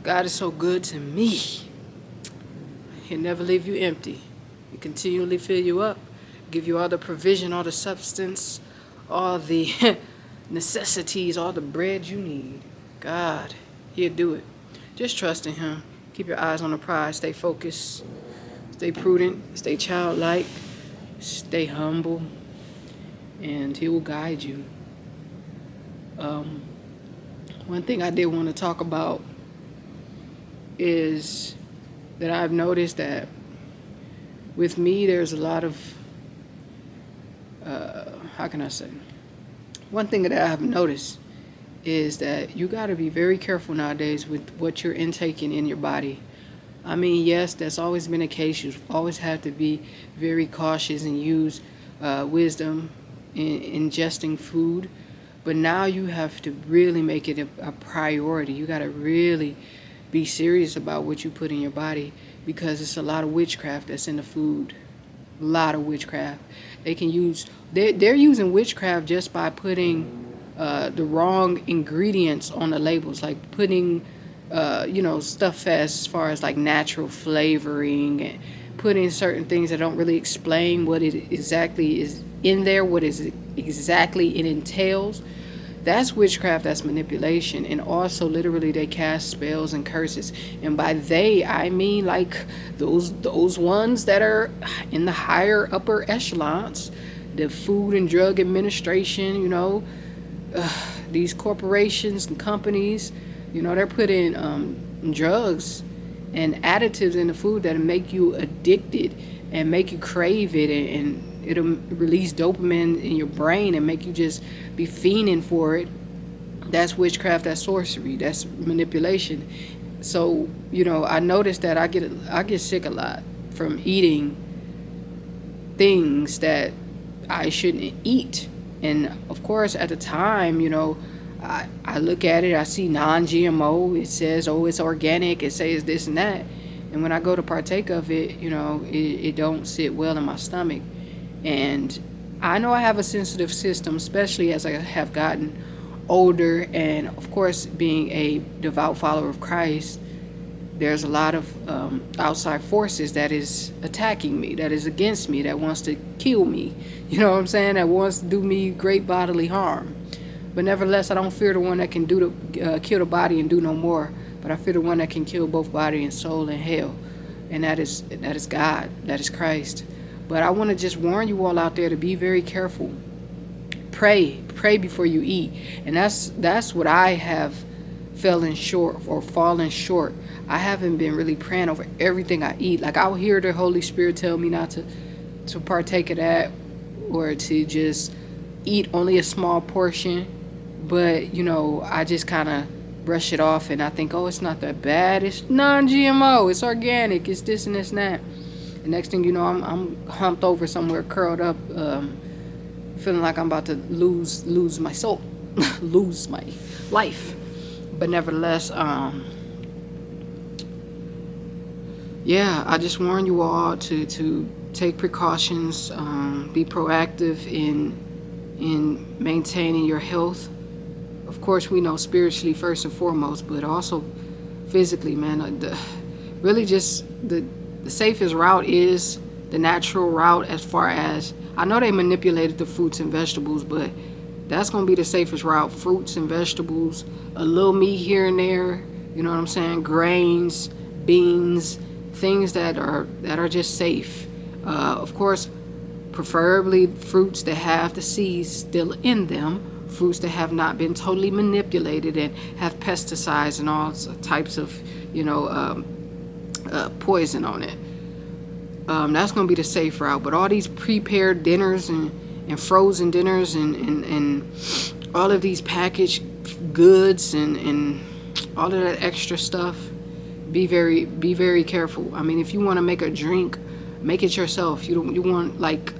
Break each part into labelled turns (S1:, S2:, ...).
S1: God is so good to me. He'll never leave you empty. He continually fill you up, give you all the provision, all the substance, all the necessities, all the bread you need. God, He'll do it. Just trust in Him. Keep your eyes on the prize. Stay focused. Stay prudent. Stay childlike. Stay humble. And He will guide you. One thing I did want to talk about is that I've noticed that with me, there's a lot of, how can I say? One thing that I have noticed is that you got to be very careful nowadays with what you're intaking in your body. I mean, yes, that's always been the case. You always have to be very cautious and use wisdom in ingesting food. But now you have to really make it a priority. You got to really be serious about what you put in your body, because it's a lot of witchcraft that's in the food. A lot of witchcraft. They're using witchcraft just by putting the wrong ingredients on the labels, like putting stuff as far as like natural flavoring, and putting certain things that don't really explain what it exactly is in there, what is exactly it entails. That's witchcraft, that's manipulation. And also literally they cast spells and curses. And by they, I mean like those ones that are in the higher upper echelons, the Food and Drug Administration, these corporations and companies, they're putting drugs and additives in the food that make you addicted and make you crave it, and it'll release dopamine in your brain and make you just be fiending for it. That's witchcraft, that's sorcery, that's manipulation. So, I noticed that I get sick a lot from eating things that I shouldn't eat. And of course, at the time, I look at it, I see non-GMO, it says, oh, it's organic, it says this and that. And when I go to partake of it, it don't sit well in my stomach. And I know I have a sensitive system, especially as I have gotten older. And of course, being a devout follower of Christ, there's a lot of outside forces that is attacking me, that is against me, that wants to kill me. You know what I'm saying? That wants to do me great bodily harm. But nevertheless, I don't fear the one that can kill the body and do no more. But I fear the one that can kill both body and soul in hell. And that is God. That is Christ. But I want to just warn you all out there to be very careful. Pray before you eat. And that's what I have fallen short. I haven't been really praying over everything I eat. Like, I'll hear the Holy Spirit tell me not to partake of that, or to just eat only a small portion. But, I just kind of brush it off, and I think, oh, it's not that bad. It's non-GMO. It's organic. It's this and this and that. The next thing you know, I'm humped over somewhere, curled up, feeling like I'm about to lose my soul, lose my life. But nevertheless, I just warn you all to take precautions, be proactive in maintaining your health. Of course, we know spiritually first and foremost, but also physically, man. Really just the safest route is the natural route. As far as I know, they manipulated the fruits and vegetables, but that's going to be the safest route. Fruits and vegetables, a little meat here and there, you know what I'm saying? Grains, beans, things that are just safe. Of course, preferably fruits that have the seeds still in them, fruits that have not been totally manipulated and have pesticides and all types of, poison on it. That's going to be the safe route. But all these prepared dinners and frozen dinners and all of these packaged goods and all of that extra stuff, be very careful. I mean, if you want to make a drink, make it yourself. You want like,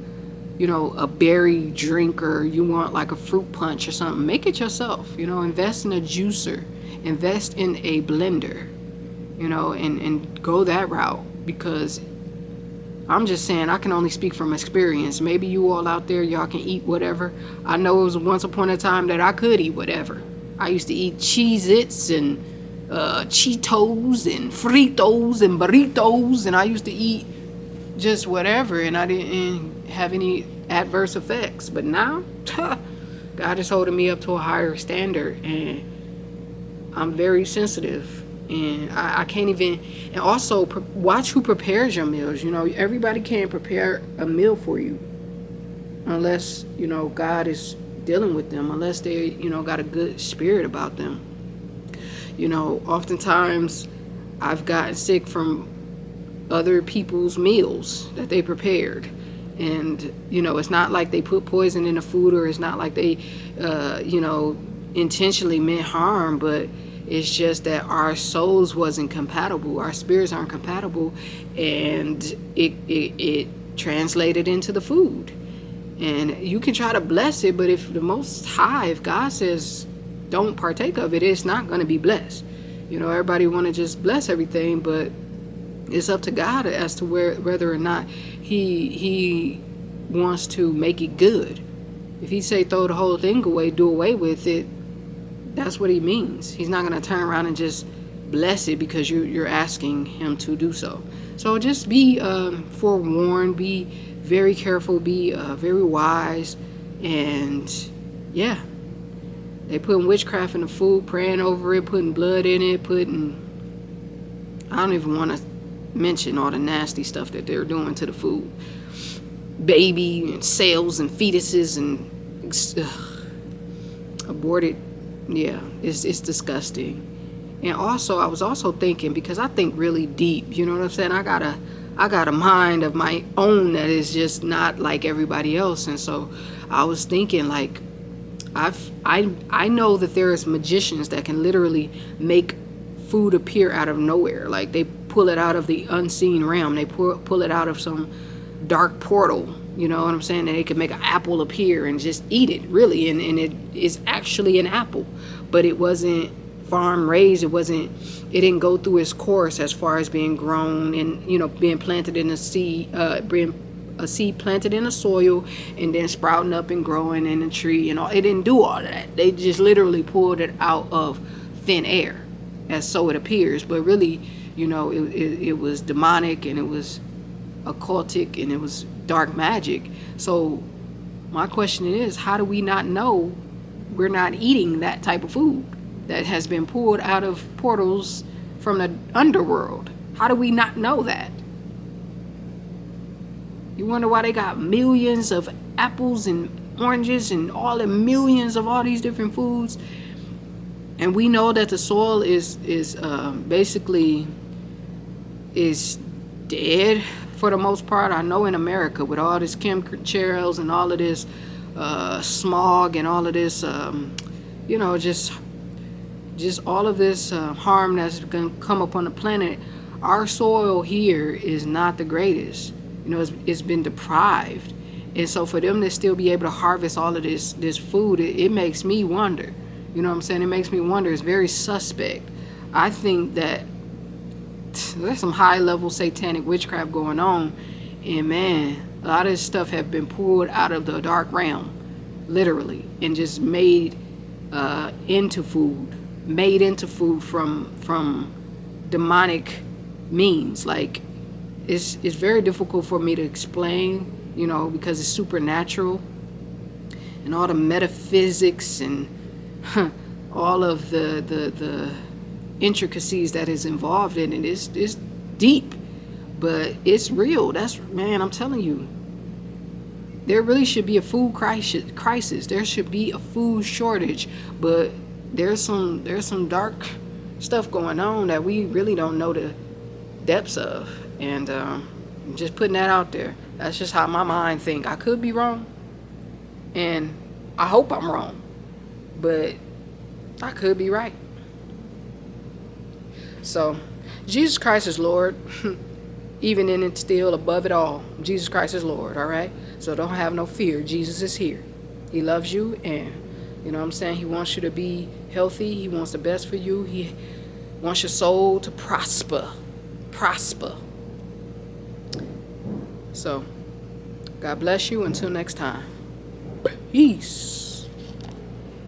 S1: a berry drink, or you want like a fruit punch or something, make it yourself. Invest in a juicer, invest in a blender, and go that route. Because I'm just saying, I can only speak from experience. Maybe you all out there, y'all can eat whatever. I know it was once upon a time that I could eat whatever. I used to eat Cheez-Its and Cheetos and Fritos and burritos, and I used to eat just whatever, and I didn't have any adverse effects. But now, God is holding me up to a higher standard, and I'm very sensitive, and I can't even. And also, watch who prepares your meals. You know, everybody can't prepare a meal for you unless, you know, God is dealing with them, unless they, you know, got a good spirit about them. You know, oftentimes I've gotten sick from other people's meals that they prepared. And, you know, it's not like they put poison in the food, or it's not like they, you know, intentionally meant harm, but it's just that our souls wasn't compatible. Our spirits aren't compatible, and it translated into the food. And you can try to bless it, but if the Most High, if God says don't partake of it, it's not going to be blessed. You know, everybody want to just bless everything, but it's up to God as to whether or not he wants to make it good. If he say throw the whole thing away, do away with it, that's what he means. He's not going to turn around and just bless it because you're asking him to do so. So just be forewarned, be very careful, be very wise. And yeah, they putting witchcraft in the food, praying over it, putting blood in it, I don't even want to mention all the nasty stuff that they're doing to the food. Baby and cells and fetuses and aborted. Yeah, it's disgusting. And also, I was also thinking, because I think really deep, you know what I'm saying? I got a mind of my own that is just not like everybody else. And so I was thinking, like, I know that there is magicians that can literally make food appear out of nowhere. Like, they pull it out of the unseen realm. They pull it out of some dark portal. You know what I'm saying? And they can make an apple appear and just eat it, really. And it is actually an apple. But it wasn't farm raised. It didn't go through its course as far as being grown and, you know, being planted in a seed, being a seed planted in the soil and then sprouting up and growing in a tree and all. It didn't do all of that. They just literally pulled it out of thin air, as so it appears. But really, you know, it was demonic, and it was occultic, and it was dark magic. So my question is, how do we not know we're not eating that type of food that has been pulled out of portals from the underworld? How do we not know that? You wonder why they got millions of apples and oranges and all the millions of all these different foods. And we know that the soil is basically is dead for the most part. I know in America, with all this chemtrails and all of this smog and all of this, you know, just all of this harm that's going to come upon the planet, our soil here is not the greatest. You know, it's been deprived. And so for them to still be able to harvest all of this food, it makes me wonder. You know what I'm saying? It makes me wonder. It's very suspect. I think that there's some high-level satanic witchcraft going on. And man, a lot of this stuff have been pulled out of the dark realm, literally, and just made into food. Made into food from demonic means. Like, it's very difficult for me to explain, you know, because it's supernatural. And all the metaphysics and all of the intricacies that is involved in it is deep, but it's real. Man, I'm telling you, there really should be a food crisis. There should be a food shortage, but there's some dark stuff going on that we really don't know the depths of. And just putting that out there. That's just how my mind think. I could be wrong, and I hope I'm wrong, but I could be right. So, Jesus Christ is Lord, even in it still, above it all. Jesus Christ is Lord, all right? So don't have no fear. Jesus is here. He loves you, and you know what I'm saying? He wants you to be healthy. He wants the best for you. He wants your soul to prosper. So, God bless you. Until next time. Peace.